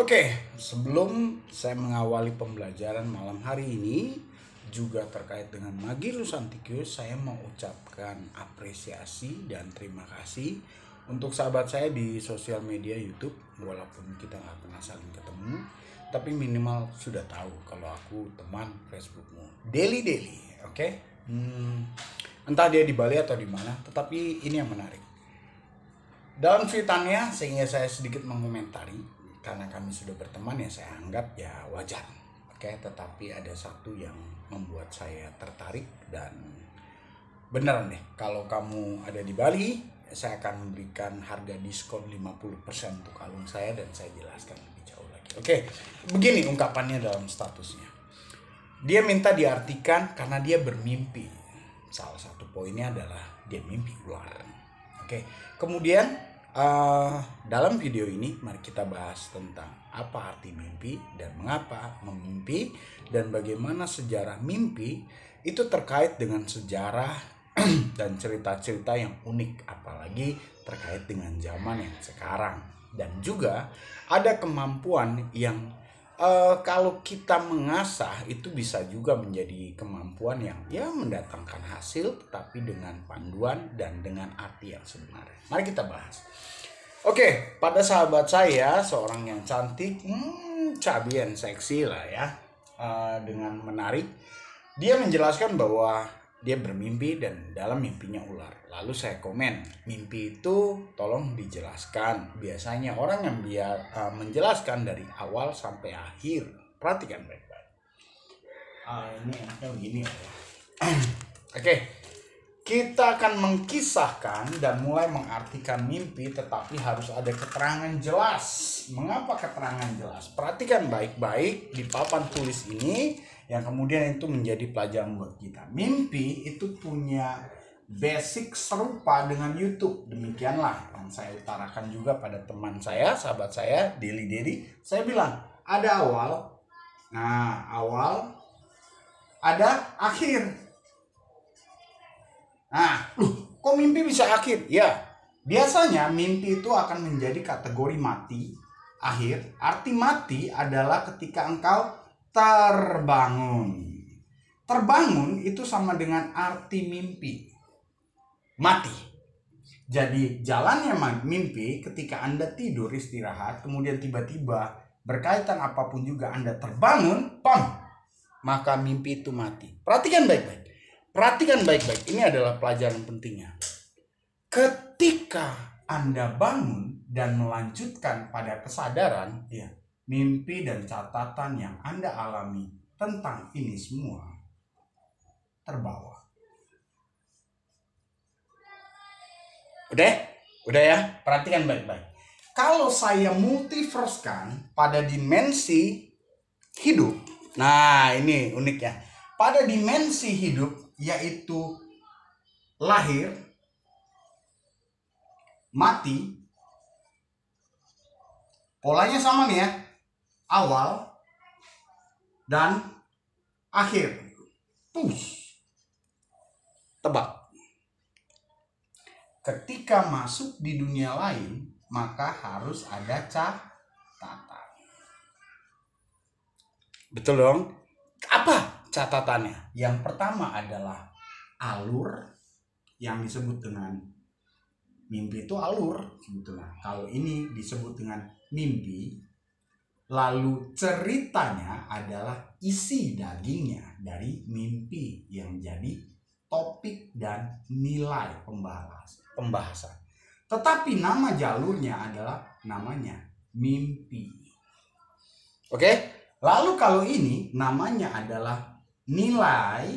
Oke, sebelum saya mengawali pembelajaran malam hari ini juga terkait dengan Magi Lusantikus, saya mau ucapkan apresiasi dan terima kasih untuk sahabat saya di sosial media YouTube. Walaupun kita nggak pernah saling ketemu, tapi minimal sudah tahu kalau aku teman Facebookmu Daily. Oke. Entah dia di Bali atau di mana, tetapi ini yang menarik. Dalam cuitannya, sehingga saya sedikit mengomentari, karena kami sudah berteman ya saya anggap ya wajar. Oke, tetapi ada satu yang membuat saya tertarik dan beneran deh, kalau kamu ada di Bali, saya akan memberikan harga diskon 50% untuk kalung saya dan saya jelaskan lebih jauh lagi. Oke, begini ungkapannya dalam statusnya. Dia minta diartikan karena dia bermimpi. Salah satu poinnya adalah dia mimpi ular. Oke, kemudian dalam video ini mari kita bahas tentang apa arti mimpi dan mengapa memimpi dan bagaimana sejarah mimpi itu terkait dengan sejarah dan cerita-cerita yang unik, apalagi terkait dengan zaman yang sekarang. Dan juga ada kemampuan yang kalau kita mengasah itu bisa juga menjadi kemampuan yang ya mendatangkan hasil, tetapi dengan panduan dan dengan arti yang sebenarnya. Mari kita bahas. Oke, pada sahabat saya seorang yang cantik, cabian seksi lah ya, dengan menarik. Dia menjelaskan bahwa dia bermimpi dan dalam mimpinya ular. Lalu saya komen, mimpi itu tolong dijelaskan. Biasanya orang yang menjelaskan dari awal sampai akhir. Perhatikan baik-baik. Ini enaknya begini ya. Oke, kita akan mengkisahkan dan mulai mengartikan mimpi, tetapi harus ada keterangan jelas. Mengapa keterangan jelas? Perhatikan baik-baik di papan tulis ini, yang kemudian itu menjadi pelajaran buat kita. Mimpi itu punya basic serupa dengan YouTube. Demikianlah yang saya utarakan juga pada teman saya, sahabat saya, Daily. Saya bilang, ada awal. Nah, awal. Ada akhir. Nah, kok mimpi bisa akhir? Ya, biasanya mimpi itu akan menjadi kategori mati, akhir. Arti mati adalah ketika engkau terbangun. Terbangun itu sama dengan arti mimpi. Mati. Jadi jalannya mimpi ketika Anda tidur istirahat, kemudian tiba-tiba berkaitan apapun juga Anda terbangun, maka mimpi itu mati. Perhatikan baik-baik. Perhatikan baik-baik, ini adalah pelajaran pentingnya. Ketika Anda bangun dan melanjutkan pada kesadaran, ya, mimpi dan catatan yang Anda alami tentang ini semua terbawa. Udah ya, perhatikan baik-baik. Kalau saya multiversekan pada dimensi hidup, nah ini unik ya. Pada dimensi hidup, yaitu lahir, mati, polanya sama nih ya, awal dan akhir. Tebak. Ketika masuk di dunia lain, maka harus ada catatan. Betul dong? Apa catatannya? Yang pertama adalah alur, yang disebut dengan mimpi itu alur sebetulnya. Kalau ini disebut dengan mimpi, lalu ceritanya adalah isi dagingnya dari mimpi yang jadi topik dan nilai pembahasan. Tetapi nama jalurnya adalah namanya mimpi. Oke? Lalu kalau ini namanya adalah nilai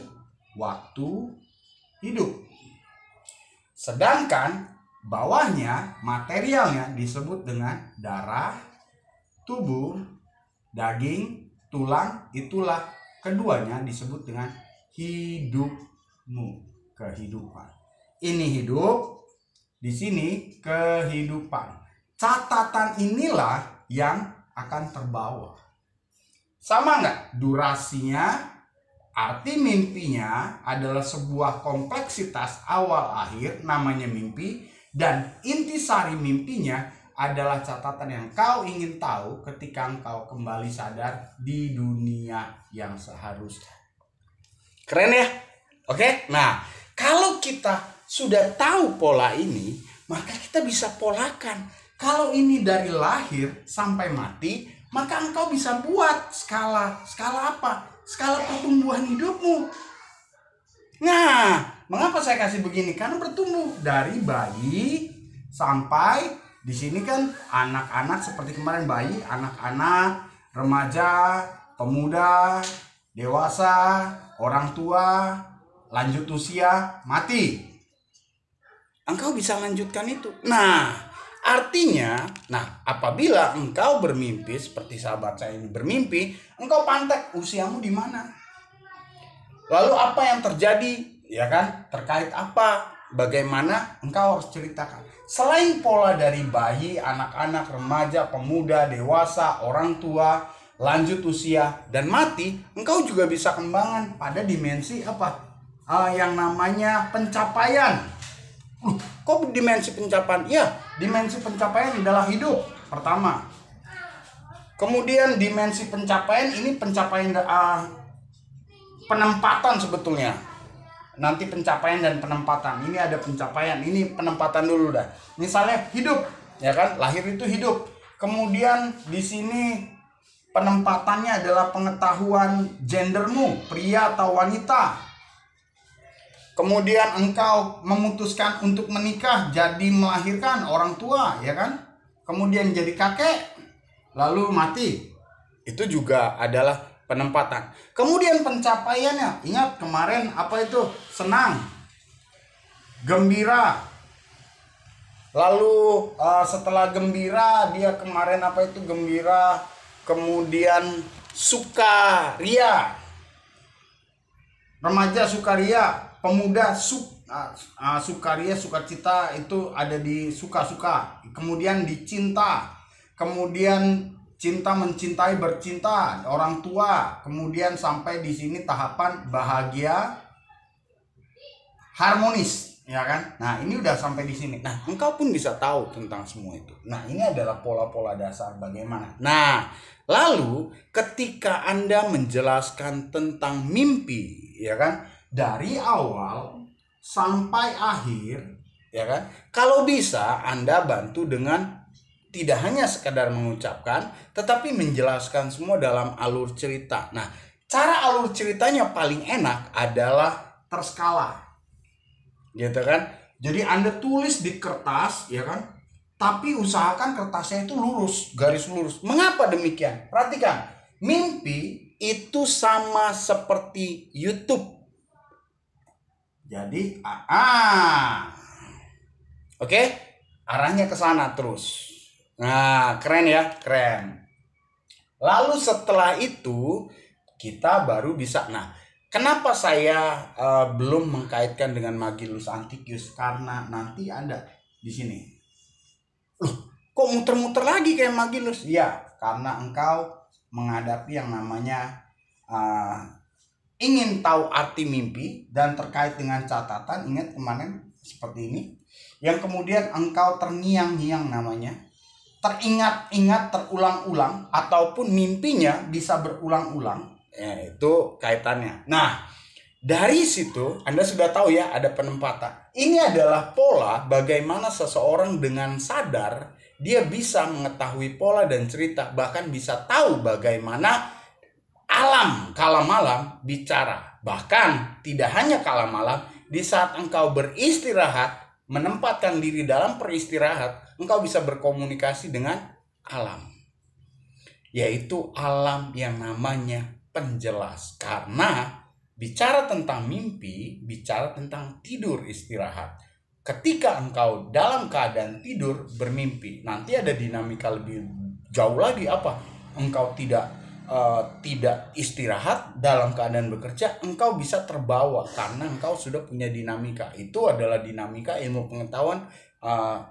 waktu hidup. Sedangkan bawahnya materialnya disebut dengan darah, tubuh, daging, tulang. Itulah keduanya disebut dengan hidupmu, kehidupan. Ini hidup, di sini kehidupan. Catatan inilah yang akan terbawa. Sama nggak durasinya? Arti mimpinya adalah sebuah kompleksitas awal akhir, namanya mimpi, dan intisari mimpinya adalah catatan yang kau ingin tahu ketika engkau kembali sadar di dunia yang seharusnya. Keren ya? Oke? Nah, kalau kita sudah tahu pola ini, maka kita bisa polakan. Kalau ini dari lahir sampai mati, maka engkau bisa buat skala apa? Skala pertumbuhan hidupmu. Nah, mengapa saya kasih begini? Karena bertumbuh dari bayi sampai di sini kan anak-anak seperti kemarin bayi, anak-anak, remaja, pemuda, dewasa, orang tua, lanjut usia, mati. Engkau bisa lanjutkan itu. Nah, artinya, apabila engkau bermimpi seperti sahabat saya ini bermimpi, engkau pantek usiamu di mana? Lalu apa yang terjadi? Ya kan? Terkait apa? Bagaimana? Engkau harus ceritakan. Selain pola dari bayi, anak-anak, remaja, pemuda, dewasa, orang tua, lanjut usia, dan mati, engkau juga bisa kembangkan pada dimensi apa? Yang namanya pencapaian. Kok dimensi pencapaian? Ya, dimensi pencapaian adalah hidup pertama. Kemudian dimensi pencapaian ini pencapaian penempatan sebetulnya. Nanti pencapaian dan penempatan. Ini ada pencapaian, ini penempatan dulu dah. Misalnya hidup, ya kan? Lahir itu hidup. Kemudian di sini penempatannya adalah pengetahuan gendermu, pria atau wanita. Kemudian engkau memutuskan untuk menikah, jadi melahirkan orang tua, ya kan? Kemudian jadi kakek, lalu mati. Itu juga adalah penempatan. Kemudian pencapaiannya, ingat kemarin apa itu? Senang, gembira. Lalu setelah gembira, dia kemarin apa itu? Gembira. Kemudian sukaria. Remaja sukaria, pemuda sukaria, sukacita itu ada di suka-suka. Kemudian dicinta. Kemudian cinta, mencintai, bercinta, orang tua. Kemudian sampai di sini tahapan bahagia, harmonis, ya kan? Nah, ini udah sampai di sini. Nah, engkau pun bisa tahu tentang semua itu. Nah, ini adalah pola-pola dasar bagaimana. Nah, lalu ketika Anda menjelaskan tentang mimpi, ya kan? Dari awal sampai akhir, ya kan? Kalau bisa Anda bantu dengan tidak hanya sekadar mengucapkan, tetapi menjelaskan semua dalam alur cerita. Nah, cara alur ceritanya paling enak adalah terskala. Gitu kan? Jadi Anda tulis di kertas, ya kan? Tapi usahakan kertasnya itu lurus, garis lurus. Mengapa demikian? Perhatikan, mimpi itu sama seperti YouTube. Jadi, oke? Arahnya ke sana terus. Nah, keren ya, keren. Lalu setelah itu kita baru bisa. Nah, kenapa saya belum mengkaitkan dengan Magillus Anticius? Karena nanti ada di sini. Loh, kok muter-muter lagi kayak Magillus? Ya, karena engkau menghadapi yang namanya ingin tahu arti mimpi dan terkait dengan catatan. Ingat kemarin seperti ini. Yang kemudian engkau terngiang-ngiang namanya. Teringat-ingat, terulang-ulang, ataupun mimpinya bisa berulang-ulang, ya, itu kaitannya. Nah, dari situ Anda sudah tahu ya ada penempatan. Ini adalah pola bagaimana seseorang dengan sadar dia bisa mengetahui pola dan cerita, bahkan bisa tahu bagaimana alam kala malam bicara. Bahkan tidak hanya kala malam, di saat engkau beristirahat, menempatkan diri dalam peristirahat, engkau bisa berkomunikasi dengan alam, yaitu alam yang namanya penjelas. Karena bicara tentang mimpi, bicara tentang tidur istirahat. Ketika engkau dalam keadaan tidur bermimpi, nanti ada dinamika lebih jauh lagi apa? Engkau tidak istirahat dalam keadaan bekerja, engkau bisa terbawa karena engkau sudah punya dinamika. Itu adalah dinamika ilmu pengetahuan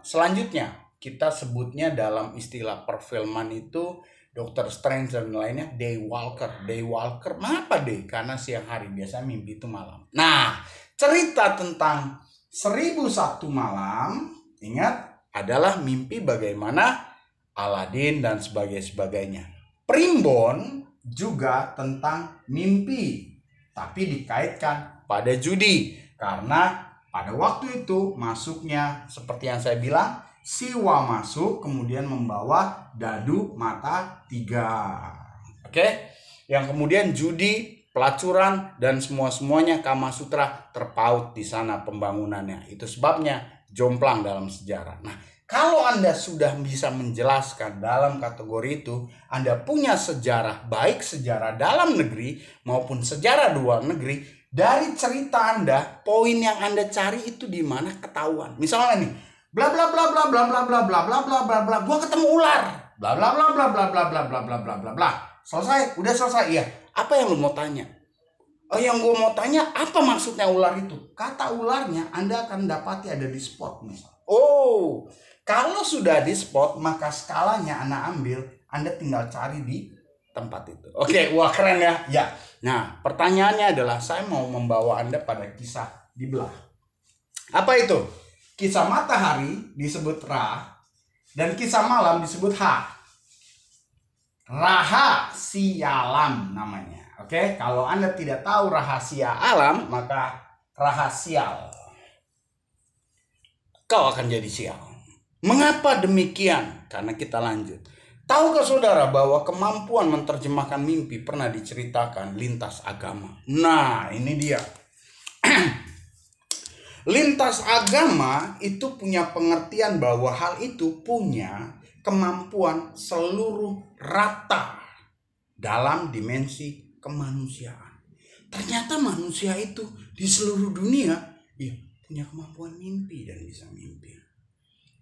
selanjutnya. Kita sebutnya dalam istilah perfilman itu Dr. Strange dan lainnya Daywalker. Daywalker, mengapa day? Karena siang hari, biasanya mimpi itu malam. Nah, cerita tentang 1001 malam, ingat adalah mimpi bagaimana Aladin dan sebagainya. Primbon juga tentang mimpi, tapi dikaitkan pada judi. Karena pada waktu itu masuknya seperti yang saya bilang, Siwa masuk kemudian membawa dadu mata 3. Oke? Yang kemudian judi, pelacuran, dan semuanya Kama Sutra terpaut di sana pembangunannya. Itu sebabnya jomplang dalam sejarah. Nah, kalau Anda sudah bisa menjelaskan dalam kategori itu, Anda punya sejarah, baik sejarah dalam negeri maupun sejarah luar negeri, dari cerita Anda, poin yang Anda cari itu di mana ketahuan. Misalnya nih, bla bla bla bla bla bla bla bla bla bla bla bla, gua ketemu ular. Bla bla bla bla bla bla bla bla bla bla bla bla. Selesai, udah selesai. Iya. Apa yang lu mau tanya? Oh, yang gue mau tanya, apa maksudnya ular itu? Kata ularnya Anda akan dapati ada di spot misalnya. Oh, kalau sudah di spot, maka skalanya Anda ambil, Anda tinggal cari di tempat itu. Oke, wah keren ya. Ya. Nah, pertanyaannya adalah saya mau membawa Anda pada kisah di belah. Apa itu? Kisah matahari disebut Ra dan kisah malam disebut Ha. Rahasia alam namanya. Oke, kalau Anda tidak tahu rahasia alam, maka rahasial. Kau akan jadi sial. Mengapa demikian? Karena kita lanjut. Tahukah saudara bahwa kemampuan menerjemahkan mimpi pernah diceritakan lintas agama? Nah, ini dia. Lintas agama itu punya pengertian bahwa hal itu punya kemampuan seluruh rata dalam dimensi kemanusiaan. Ternyata manusia itu di seluruh dunia ya punya kemampuan mimpi dan bisa mimpi.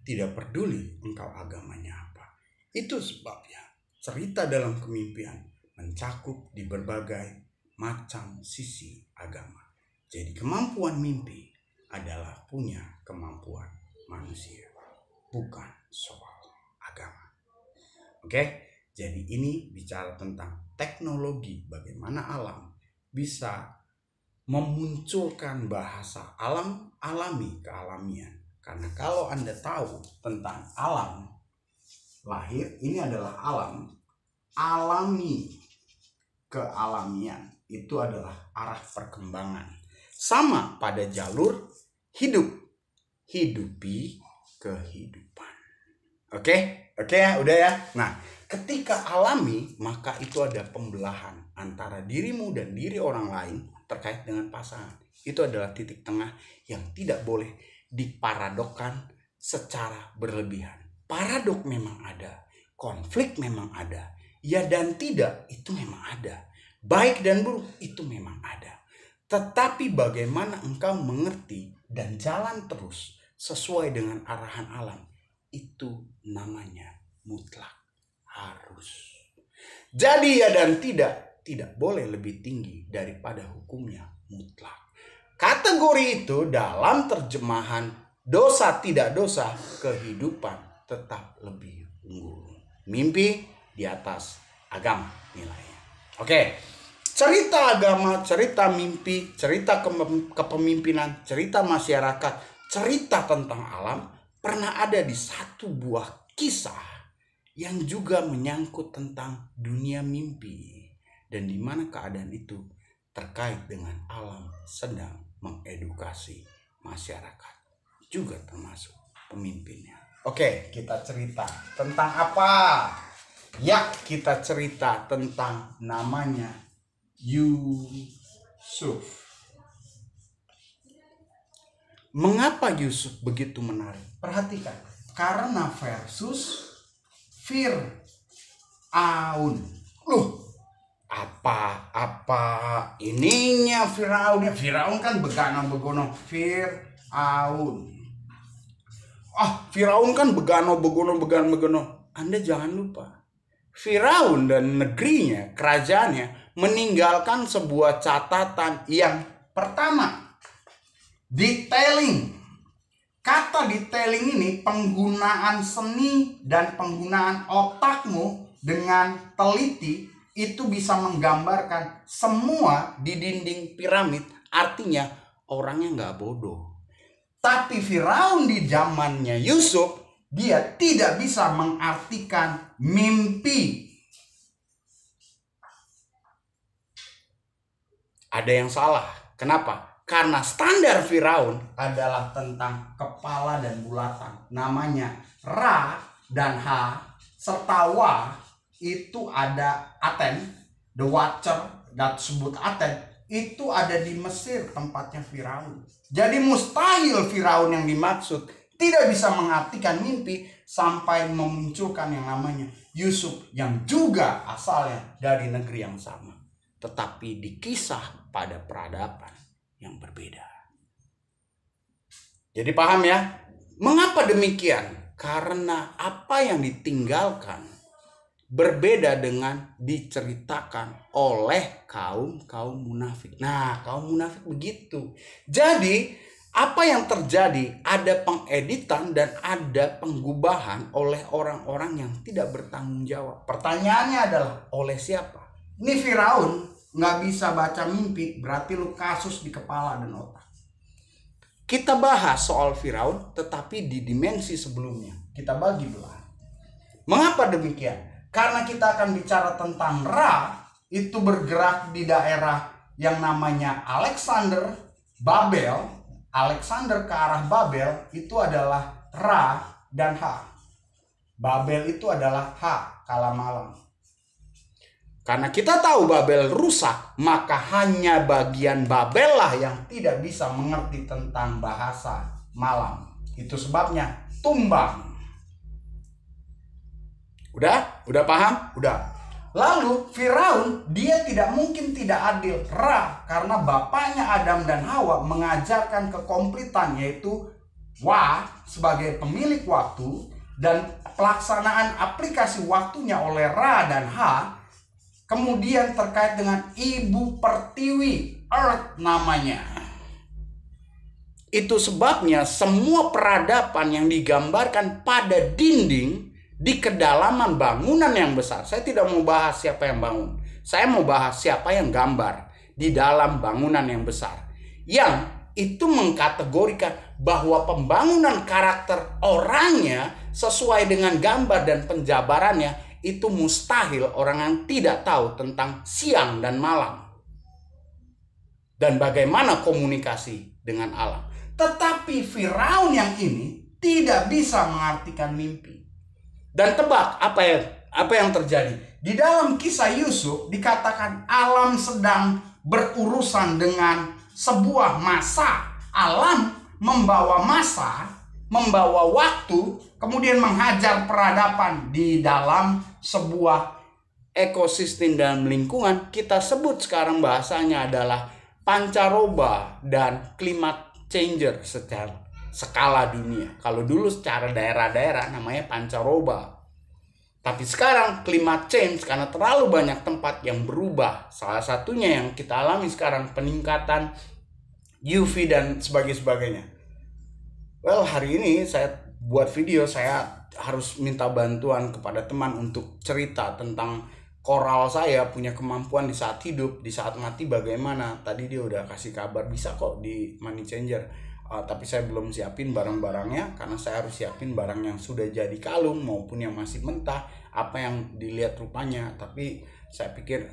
Tidak peduli engkau agamanya apa. Itu sebabnya cerita dalam kemimpian mencakup di berbagai macam sisi agama. Jadi kemampuan mimpi adalah punya kemampuan manusia, bukan soal agama. Oke? Jadi ini bicara tentang teknologi, bagaimana alam bisa memunculkan bahasa alam alami kealamian. Karena kalau Anda tahu tentang alam lahir, ini adalah alam alami kealamian. Itu adalah arah perkembangan. Sama pada jalur hidup, hidupi kehidupan. Oke ya, udah ya. Nah, ketika alami, maka itu ada pembelahan antara dirimu dan diri orang lain terkait dengan pasangan. Itu adalah titik tengah yang tidak boleh diparadokkan secara berlebihan. Paradok memang ada, konflik memang ada, ya dan tidak itu memang ada. Baik dan buruk itu memang ada. Tetapi bagaimana engkau mengerti dan jalan terus sesuai dengan arahan alam, itu namanya mutlak, harus. Jadi ya dan tidak boleh lebih tinggi daripada hukumnya mutlak. Kategori itu dalam terjemahan dosa tidak dosa, kehidupan tetap lebih unggul. Mimpi di atas agama nilainya. Oke, cerita agama, cerita mimpi, cerita kepemimpinan, cerita masyarakat, cerita tentang alam pernah ada di satu buah kisah yang juga menyangkut tentang dunia mimpi dan di mana keadaan itu terkait dengan alam sedang mengedukasi masyarakat, juga termasuk pemimpinnya. Oke, kita cerita tentang apa? Ya, kita cerita tentang namanya Yusuf. Mengapa Yusuf begitu menarik? Perhatikan, karena versus Fir'aun. Apa ininya Firaun? Firaun kan begano-begono. Firaun. Firaun kan begano-begono. Anda jangan lupa, Firaun dan negerinya, kerajaannya meninggalkan sebuah catatan yang pertama, detailing. Kata detailing ini penggunaan seni dan penggunaan otakmu dengan teliti itu bisa menggambarkan semua di dinding piramid. Artinya orangnya nggak bodoh. Tapi Firaun di zamannya Yusuf dia tidak bisa mengartikan mimpi. Ada yang salah. Kenapa? Karena standar Firaun adalah tentang kepala dan bulatan. Namanya Ra dan Ha serta Wa itu ada Aten, the Watcher, dan sebut Aten, itu ada di Mesir tempatnya Firaun. Jadi mustahil Firaun yang dimaksud tidak bisa mengartikan mimpi sampai memunculkan yang namanya Yusuf yang juga asalnya dari negeri yang sama, tetapi dikisah pada peradaban yang berbeda. Jadi paham ya? Mengapa demikian? Karena apa yang ditinggalkan berbeda dengan diceritakan oleh kaum munafik. Nah, kaum munafik begitu. Jadi, apa yang terjadi? Ada pengeditan dan ada penggubahan oleh orang-orang yang tidak bertanggung jawab. Pertanyaannya adalah, oleh siapa? Ini Firaun nggak bisa baca mimpi, berarti lu kasus di kepala dan otak. Kita bahas soal Firaun, tetapi di dimensi sebelumnya. Kita bagi belah. Mengapa demikian? Karena kita akan bicara tentang Ra, itu bergerak di daerah yang namanya Alexander, Babel. Alexander ke arah Babel itu adalah Ra dan Ha. Babel itu adalah Ha, kala malam. Karena kita tahu Babel rusak, maka hanya bagian Babel lah yang tidak bisa mengerti tentang bahasa malam. Itu sebabnya tumbang. Udah paham? Udah. Lalu Firaun dia tidak mungkin tidak adil. Ra, karena bapaknya Adam dan Hawa mengajarkan kekomplitan, yaitu Wa sebagai pemilik waktu dan pelaksanaan aplikasi waktunya oleh Ra dan Ha. Kemudian terkait dengan ibu pertiwi, Earth namanya. Itu sebabnya semua peradaban yang digambarkan pada dinding di kedalaman bangunan yang besar. Saya tidak mau bahas siapa yang bangun. Saya mau bahas siapa yang gambar di dalam bangunan yang besar. Yang itu mengkategorikan bahwa pembangunan karakter orangnya sesuai dengan gambar dan penjabarannya itu mustahil orang yang tidak tahu tentang siang dan malam. Dan bagaimana komunikasi dengan alam. Tetapi Firaun yang ini tidak bisa mengartikan mimpi. Dan tebak apa yang terjadi? Di dalam kisah Yusuf dikatakan alam sedang berurusan dengan sebuah masa. Alam membawa masa, membawa waktu, kemudian menghajar peradaban di dalam sebuah ekosistem dalam lingkungan. Kita sebut sekarang bahasanya adalah pancaroba dan climate changer secara skala dunia. Kalau dulu secara daerah-daerah namanya pancaroba. Tapi sekarang climate change karena terlalu banyak tempat yang berubah. Salah satunya yang kita alami sekarang peningkatan UV dan sebagainya. Well, hari ini saya buat video, saya harus minta bantuan kepada teman untuk cerita tentang koral saya punya kemampuan di saat hidup, di saat mati bagaimana. Tadi dia udah kasih kabar bisa kok di Money Changer. Tapi saya belum siapin barang-barangnya karena saya harus siapin barang yang sudah jadi kalung maupun yang masih mentah, apa yang dilihat rupanya. Tapi saya pikir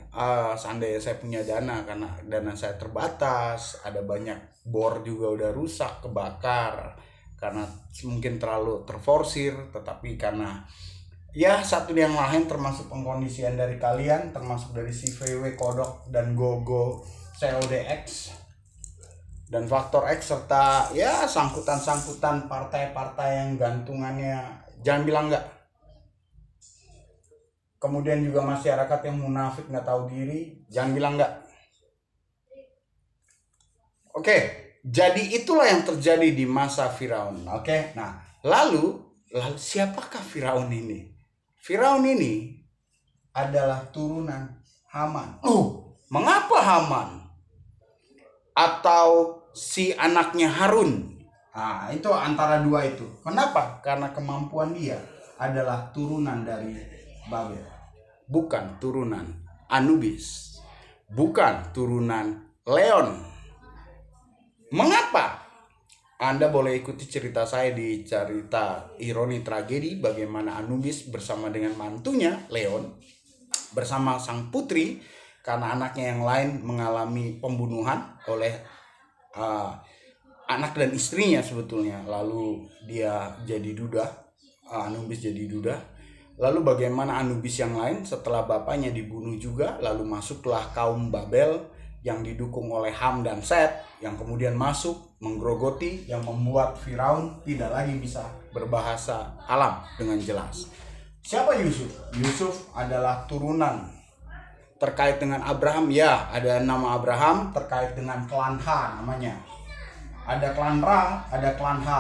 seandainya saya punya dana, karena dana saya terbatas, ada banyak bor juga udah rusak, kebakar karena mungkin terlalu terforsir. Tetapi karena ya satu yang lain termasuk pengkondisian dari kalian, termasuk dari si VW Kodok dan Gogo CODX dan Faktor X serta ya sangkutan-sangkutan partai-partai yang gantungannya jangan bilang enggak. Kemudian juga masyarakat yang munafik nggak tahu diri, jangan bilang enggak. Oke, jadi itulah yang terjadi di masa Firaun. Oke, nah lalu siapakah Firaun ini? Firaun ini adalah turunan Haman. Mengapa Haman? Atau si anaknya Harun. Nah, itu antara dua itu. Kenapa? Karena kemampuan dia adalah turunan dari Babel. Bukan turunan Anubis. Bukan turunan Leon. Mengapa? Anda boleh ikuti cerita saya di cerita Ironi Tragedi, bagaimana Anubis bersama dengan mantunya Leon bersama sang putri, karena anaknya yang lain mengalami pembunuhan oleh anak dan istrinya sebetulnya. Lalu dia jadi duda, Anubis jadi duda. Lalu bagaimana Anubis yang lain setelah bapaknya dibunuh juga, lalu masuklah kaum Babel yang didukung oleh Ham dan Set, yang kemudian masuk menggerogoti, yang membuat Firaun tidak lagi bisa berbahasa alam dengan jelas. Siapa Yusuf? Yusuf adalah turunan terkait dengan Abraham. Ya, ada nama Abraham terkait dengan klan H namanya. Ada klan Ra, ada klan H.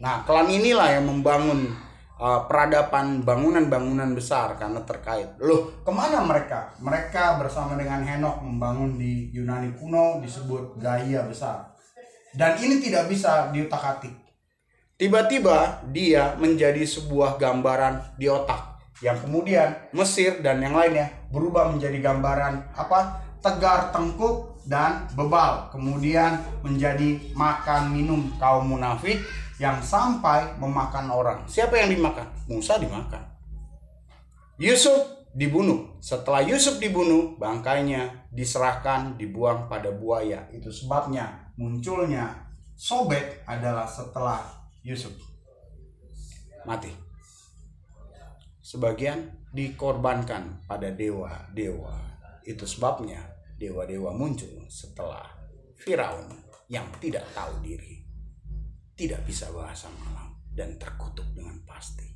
Nah, klan inilah yang membangun peradaban, bangunan-bangunan besar karena terkait. Loh, kemana mereka? Mereka bersama dengan Henokh membangun di Yunani kuno disebut Gaia besar. Dan ini tidak bisa diutak-atik. Tiba-tiba dia menjadi sebuah gambaran di otak, yang kemudian Mesir dan yang lainnya berubah menjadi gambaran apa? Tegar, tengkuk, dan bebal. Kemudian menjadi makan minum kaum munafik yang sampai memakan orang. Siapa yang dimakan? Musa dimakan. Yusuf dibunuh. Setelah Yusuf dibunuh, bangkainya diserahkan, dibuang pada buaya. Itu sebabnya munculnya Sobek adalah setelah Yusuf mati. Sebagian dikorbankan pada dewa-dewa. Itu sebabnya dewa-dewa muncul setelah Firaun yang tidak tahu diri, tidak bisa bahasa malam, dan terkutuk dengan pasti.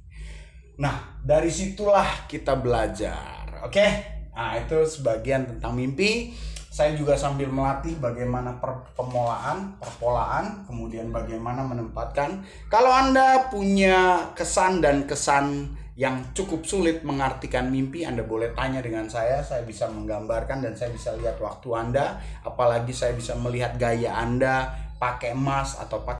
Nah, dari situlah kita belajar. Oke? Nah, itu sebagian tentang mimpi. Saya juga sambil melatih bagaimana perpolaan, kemudian bagaimana menempatkan. Kalau Anda punya kesan yang cukup sulit mengartikan mimpi, Anda boleh tanya dengan saya bisa menggambarkan dan saya bisa lihat waktu Anda, apalagi saya bisa melihat gaya Anda pakai emas atau pakai